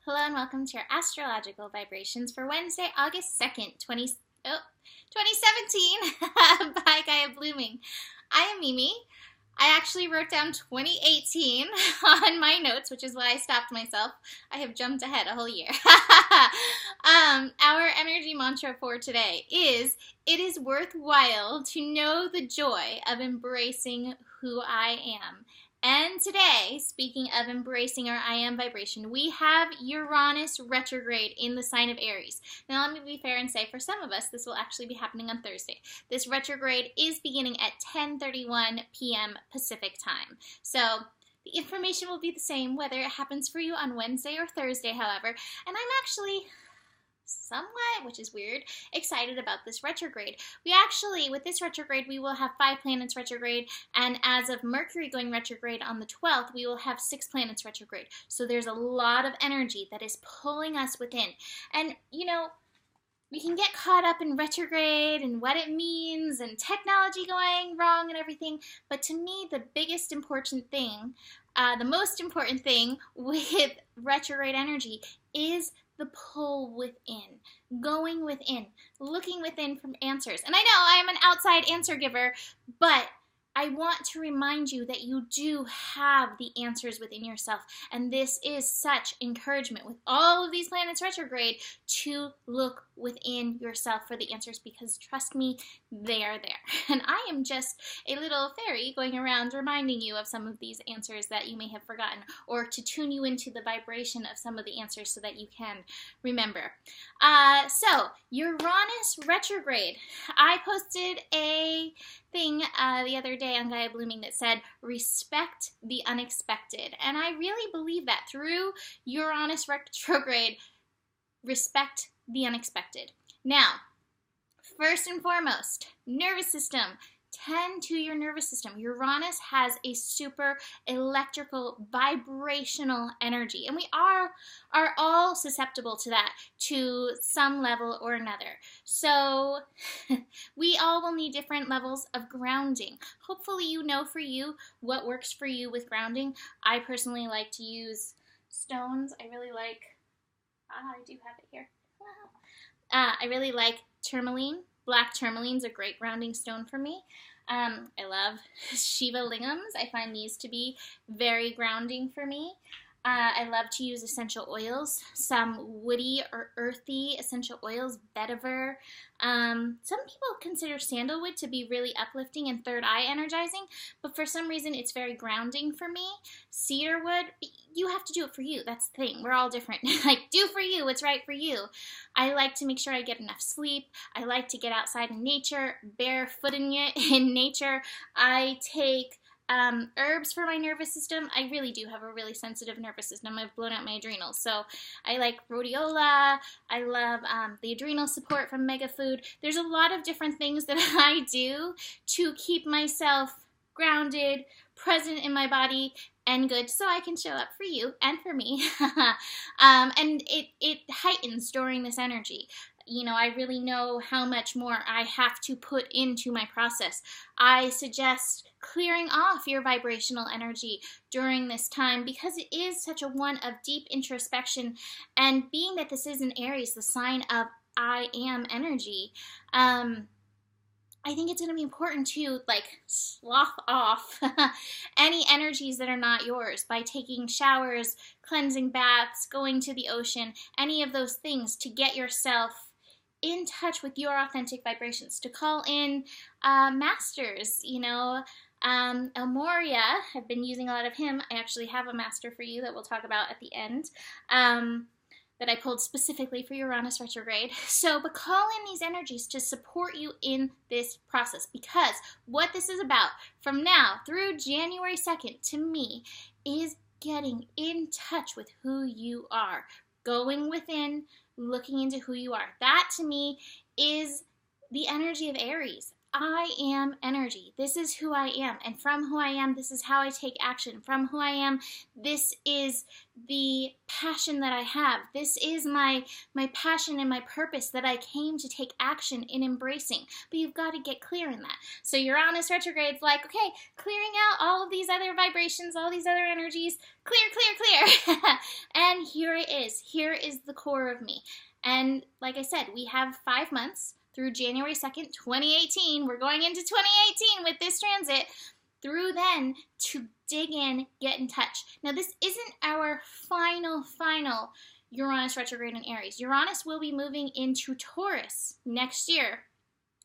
Hello and welcome to your astrological vibrations for Wednesday, August 2nd, 2017 by Gaia Blooming. I am Mimi. I actually wrote down 2018 on my notes, which is why I stopped myself. I have jumped ahead a whole year. Our energy mantra for today is, it is worthwhile to know the joy of embracing who I am. And today, speaking of embracing our I am vibration, we have Uranus retrograde in the sign of Aries. Now, let me be fair and say, for some of us, this will actually be happening on Thursday. This retrograde is beginning at 10:31 p.m. Pacific time. So the information will be the same whether it happens for you on Wednesday or Thursday, however. And I'm actually somewhat, which is weird, excited about this retrograde. With this retrograde, we will have 5 planets retrograde, and as of Mercury going retrograde on the 12th, we will have 6 planets retrograde. So there's a lot of energy that is pulling us within. And, you know, we can get caught up in retrograde and what it means and technology going wrong and everything, but to me, the most important thing with retrograde energy is the pull within, going within, looking within for answers. And I know I am an outside answer giver, but I want to remind you that you do have the answers within yourself. And this is such encouragement with all of these planets retrograde to look within yourself for the answers, because trust me, they are there. And I am just a little fairy going around reminding you of some of these answers that you may have forgotten, or to tune you into the vibration of some of the answers so that you can remember. So Uranus retrograde. I posted a thing the other day on Gaia Blooming that said, respect the unexpected. And I really believe that through Uranus retrograde, respect the unexpected. Now, first and foremost, nervous system. Tend to your nervous system. Uranus has a super electrical, vibrational energy, and we are all susceptible to that to some level or another. So we all will need different levels of grounding. Hopefully you know for you what works for you with grounding. I personally like to use stones. I really like, I do have it here. I really like tourmaline. Black tourmaline's a great grounding stone for me. I love Shiva lingams. I find these to be very grounding for me. I love to use essential oils, some woody or earthy essential oils, vetiver. Some people consider sandalwood to be really uplifting and third eye energizing, but for some reason it's very grounding for me. Cedarwood, you have to do it for you. That's the thing. We're all different. Like, do for you what's right for you. I like to make sure I get enough sleep. I like to get outside in nature, barefooting it in nature. I take herbs for my nervous system. I really do have a really sensitive nervous system. I've blown out my adrenals. So I like rhodiola. I love the adrenal support from Mega Food. There's a lot of different things that I do to keep myself grounded, present in my body, and good, so I can show up for you and for me. And it heightens during this energy. You know, I really know how much more I have to put into my process. I suggest clearing off your vibrational energy during this time, because it is such a one of deep introspection. And being that this is in Aries, the sign of I am energy, I think it's going to be important to, like, slough off any energies that are not yours by taking showers, cleansing baths, going to the ocean, any of those things to get yourself in touch with your authentic vibrations, to call in masters, you know. El Moria, I've been using a lot of him. I actually have a master for you that we'll talk about at the end. That I pulled specifically for Uranus retrograde. So, but call in these energies to support you in this process, because what this is about from now through January 2nd to me is getting in touch with who you are, going within, looking into who you are. That to me is the energy of Aries. I am energy. This is who I am. And from who I am, this is how I take action. From who I am, this is the passion that I have. This is my passion and my purpose that I came to take action in embracing. But you've got to get clear in that. So Uranus retrograde's like, okay, clearing out all of these other vibrations, all these other energies, clear, clear, clear. And here it is. Here is the core of me. And like I said, we have 5 months through January 2nd, 2018. We're going into 2018 with this transit. Through then to dig in, get in touch. Now this isn't our final Uranus retrograde in Aries. Uranus will be moving into Taurus next year.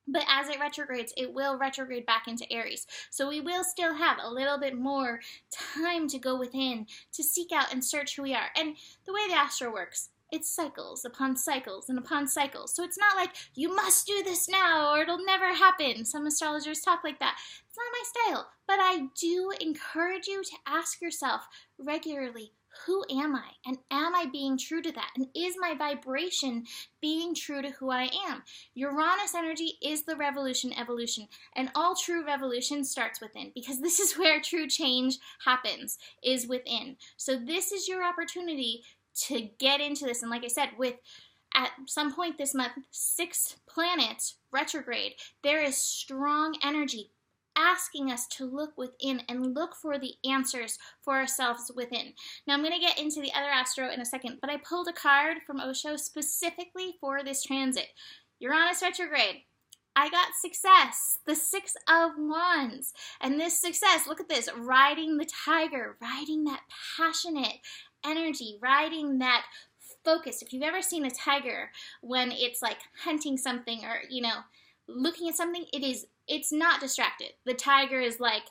But as it retrogrades, it will retrograde back into Aries. So we will still have a little bit more time to go within, to seek out and search who we are. And the way the astro works, it's cycles upon cycles and upon cycles. So it's not like, you must do this now or it'll never happen. Some astrologers talk like that. It's not my style. But I do encourage you to ask yourself regularly, who am I? And am I being true to that? And is my vibration being true to who I am? Uranus energy is the revolution evolution. And all true revolution starts within, because this is where true change happens, is within. So this is your opportunity to get into this. And like I said, with at some point this month, 6 planets retrograde, there is strong energy asking us to look within and look for the answers for ourselves within. Now I'm going to get into the other astro in a second, but I pulled a card from Osho specifically for this transit. Uranus retrograde. I got success, the 6 of Wands. And this success, look at this, riding the tiger, riding that passionate energy, riding that focus. If you've ever seen a tiger when it's like hunting something or, you know, looking at something, it's not distracted. The tiger is like,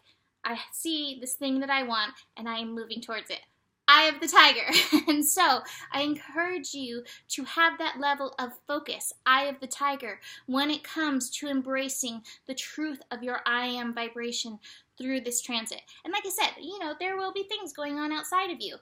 I see this thing that I want and I am moving towards it. Eye of the tiger. And so I encourage you to have that level of focus, eye of the tiger, when it comes to embracing the truth of your I am vibration through this transit. And like I said, you know, there will be things going on outside of you.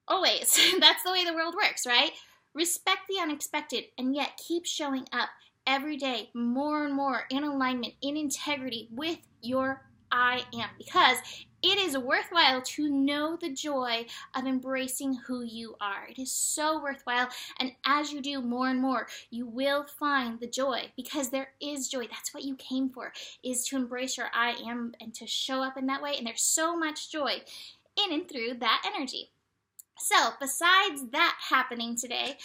Always. That's the way the world works, right? Respect the unexpected and yet keep showing up every day more and more in alignment, in integrity with your I am, because it is worthwhile to know the joy of embracing who you are. It is so worthwhile, and as you do more and more, you will find the joy, because there is joy. That's what you came for, is to embrace your I am and to show up in that way, and there's so much joy in and through that energy. So, besides that happening today,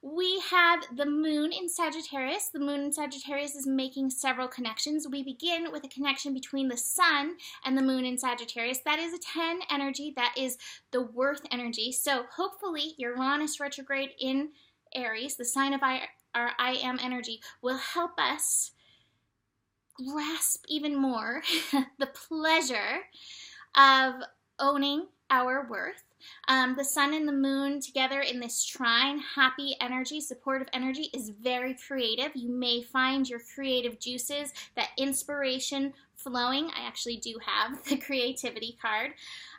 we have the moon in Sagittarius. The moon in Sagittarius is making several connections. We begin with a connection between the sun and the moon in Sagittarius. That is a 10 energy. That is the worth energy. So hopefully Uranus retrograde in Aries, the sign of our I am energy, will help us grasp even more the pleasure of owning our worth. The sun and the moon together in this trine, happy energy, supportive energy, is very creative. You may find your creative juices, that inspiration flowing. I actually do have the creativity card.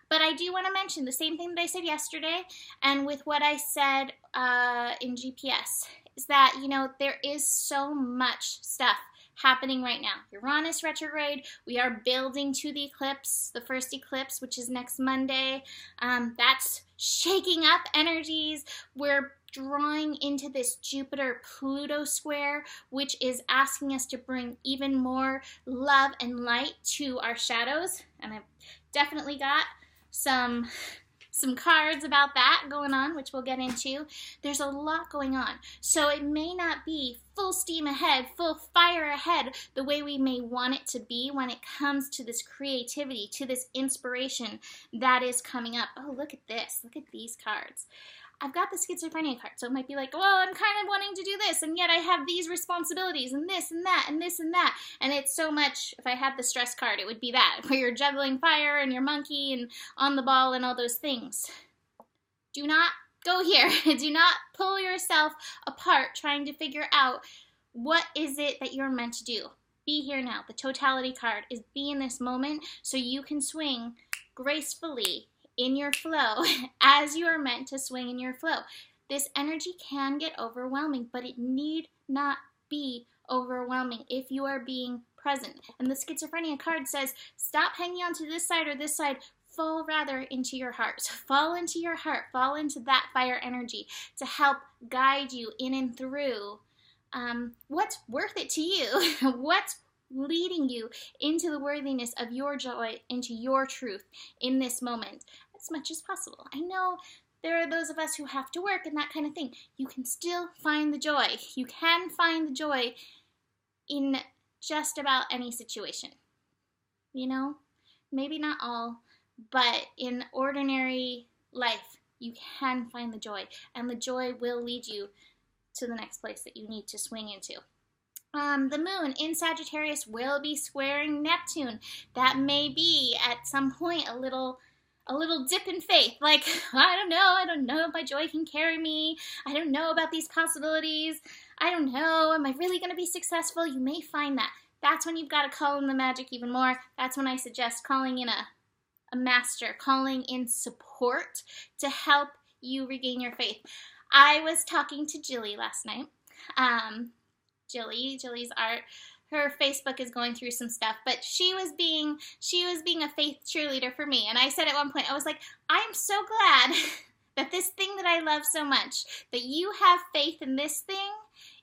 But I do want to mention the same thing that I said yesterday, and with what I said in GPS, is that, you know, there is so much stuff happening right now. Uranus retrograde, we are building to the eclipse, the first eclipse, which is next Monday. That's shaking up energies. We're drawing into this Jupiter-Pluto square, which is asking us to bring even more love and light to our shadows. And I've definitely got some cards about that going on, which we'll get into. There's a lot going on. So it may not be full steam ahead, full fire ahead, the way we may want it to be when it comes to this creativity, to this inspiration that is coming up. Oh, look at this. Look at these cards. I've got the schizophrenia card, so it might be like, well, I'm kind of wanting to do this, and yet I have these responsibilities, and this and that, and this and that. And it's so much, if I had the stress card, it would be that, where you're juggling fire, and your monkey, and on the ball, and all those things. Do not go here. Do not pull yourself apart trying to figure out what is it that you're meant to do. Be here now. The totality card is be in this moment so you can swing gracefully in your flow as you are meant to swing in your flow. This energy can get overwhelming, but it need not be overwhelming if you are being present. And the schizophrenia card says, stop hanging on to this side or this side. fall rather into your heart. So fall into your heart, fall into that fire energy to help guide you in and through what's worth it to you, what's leading you into the worthiness of your joy, into your truth in this moment as much as possible. I know there are those of us who have to work and that kind of thing. You can still find the joy. You can find the joy in just about any situation. You know, maybe not all, but in ordinary life, you can find the joy, and the joy will lead you to the next place that you need to swing into. The moon in Sagittarius will be squaring Neptune. That may be at some point a little dip in faith, like, I don't know if my joy can carry me, I don't know about these possibilities, I don't know, am I really going to be successful? You may find that. That's when you've got to call in the magic even more. That's when I suggest calling in a master, calling in support to help you regain your faith. I was talking to Jilly last night. Jilly's art. Her Facebook is going through some stuff, but she was being a faith cheerleader for me. And I said at one point, I was like, I'm so glad that this thing that I love so much, that you have faith in this thing,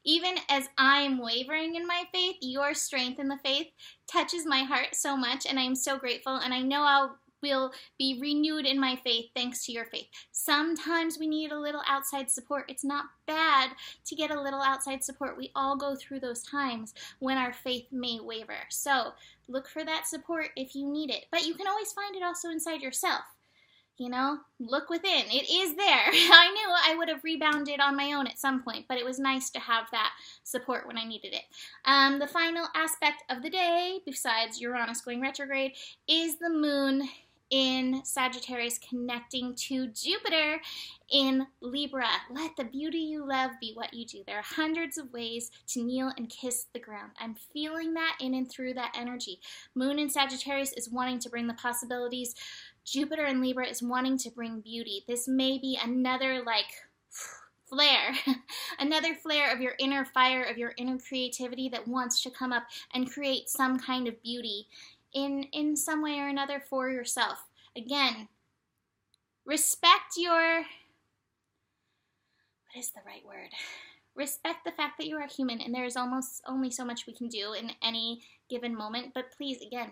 even as I'm wavering in my faith, your strength in the faith touches my heart so much, and I'm so grateful, and I know I will be renewed in my faith thanks to your faith. Sometimes we need a little outside support. It's not bad to get a little outside support. We all go through those times when our faith may waver. So look for that support if you need it. But you can always find it also inside yourself. You know, look within. It is there. I knew I would have rebounded on my own at some point, but it was nice to have that support when I needed it. The final aspect of the day, besides Uranus going retrograde, is the moon in Sagittarius connecting to Jupiter in Libra. Let the beauty you love be what you do. There are hundreds of ways to kneel and kiss the ground. I'm feeling that in and through that energy. Moon in Sagittarius is wanting to bring the possibilities. Jupiter in Libra is wanting to bring beauty. This may be another flare, another flare of your inner fire, of your inner creativity that wants to come up and create some kind of beauty in some way or another for yourself. Again, respect your, what is the right word? Respect the fact that you are human and there is almost only so much we can do in any given moment, but please, again,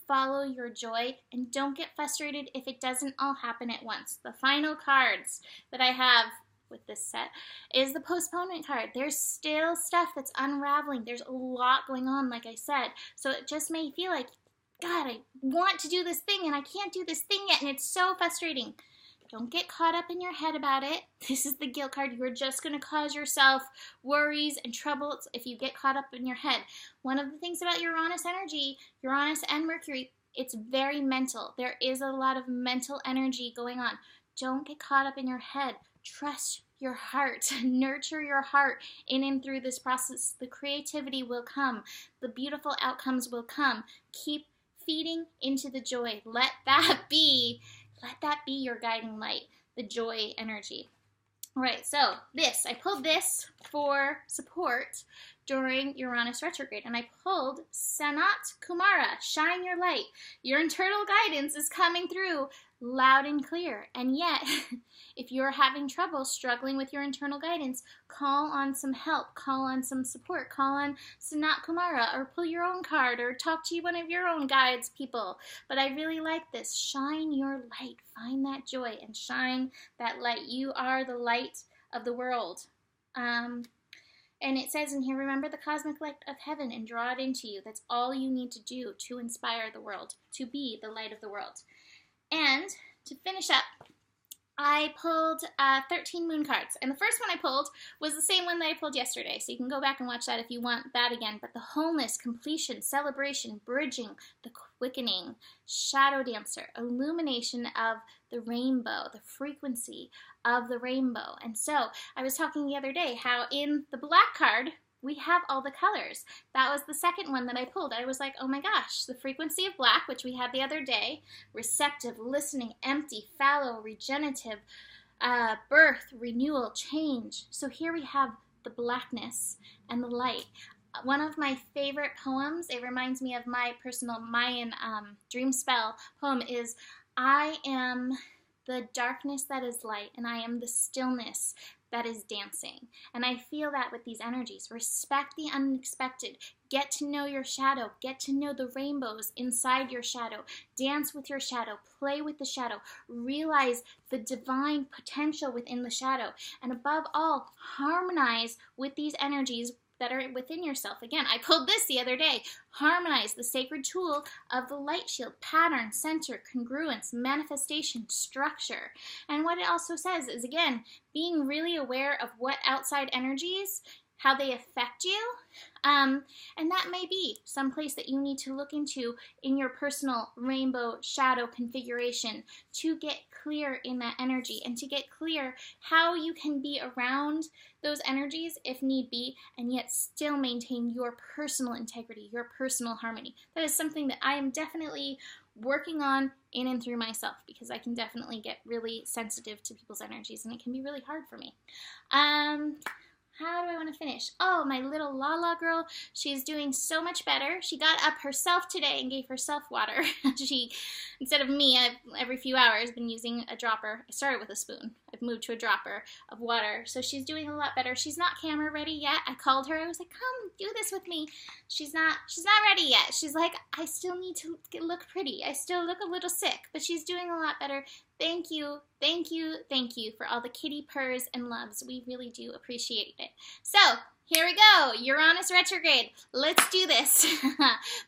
follow your joy and don't get frustrated if it doesn't all happen at once. The final cards that I have with this set is the postponement card. There's still stuff that's unraveling. There's a lot going on, like I said. So it just may feel like, God, I want to do this thing and I can't do this thing yet, and it's so frustrating. Don't get caught up in your head about it. This is the guilt card. You're just going to cause yourself worries and troubles if you get caught up in your head. One of the things about Uranus energy, Uranus and Mercury, it's very mental. There is a lot of mental energy going on. Don't get caught up in your head. Trust your heart. Nurture your heart in and through this process. The creativity will come. The beautiful outcomes will come. Keep feeding into the joy. Let that be your guiding light, the joy energy. All right, so I pulled this for support during Uranus retrograde, and I pulled Sanat Kumara, shine your light. Your internal guidance is coming through loud and clear, and yet, if you're having trouble struggling with your internal guidance, call on some help, call on some support, call on Sanat Kumara, or pull your own card, or talk to one of your own guides, people. But I really like this. Shine your light. Find that joy and shine that light. You are the light of the world. And it says in here, remember the cosmic light of heaven and draw it into you. That's all you need to do to inspire the world, to be the light of the world. And to finish up, I pulled 13 moon cards. And the first one I pulled was the same one that I pulled yesterday. So you can go back and watch that if you want that again. But the wholeness, completion, celebration, bridging, the quickening, shadow dancer, illumination of the rainbow, the frequency of the rainbow. And so I was talking the other day how in the black card, we have all the colors. That was the second one that I pulled. I was like, oh my gosh, the frequency of black, which we had the other day, receptive, listening, empty, fallow, regenerative, birth, renewal, change. So here we have the blackness and the light. One of my favorite poems, it reminds me of my personal Mayan dream spell poem, is I am the darkness that is light, and I am the stillness that is dancing. And I feel that with these energies. Respect the unexpected. Get to know your shadow. Get to know the rainbows inside your shadow. Dance with your shadow. Play with the shadow. Realize the divine potential within the shadow. And above all, harmonize with these energies that are within yourself. Again, I pulled this the other day. Harmonize, the sacred tool of the light shield. Pattern, center, congruence, manifestation, structure. And what it also says is, again, being really aware of what outside energies, how they affect you. And that may be someplace that you need to look into in your personal rainbow shadow configuration to get clear in that energy and to get clear how you can be around those energies if need be, and yet still maintain your personal integrity, your personal harmony. That is something that I am definitely working on in and through myself, because I can definitely get really sensitive to people's energies and it can be really hard for me. How do I want to finish? Oh, my little Lala girl, she's doing so much better. She got up herself today and gave herself water. She, instead of me, I've every few hours been using a dropper. I started with a spoon. I've moved to a dropper of water. So she's doing a lot better. She's not camera ready yet. I called her. I was like, come do this with me. She's not ready yet. She's like, I still need to look pretty. I still look a little sick, but she's doing a lot better. Thank you, thank you, thank you for all the kitty purrs and loves. We really do appreciate it. So, here we go, Uranus retrograde. Let's do this.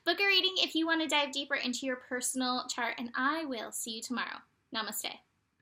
Book a reading if you want to dive deeper into your personal chart, and I will see you tomorrow. Namaste.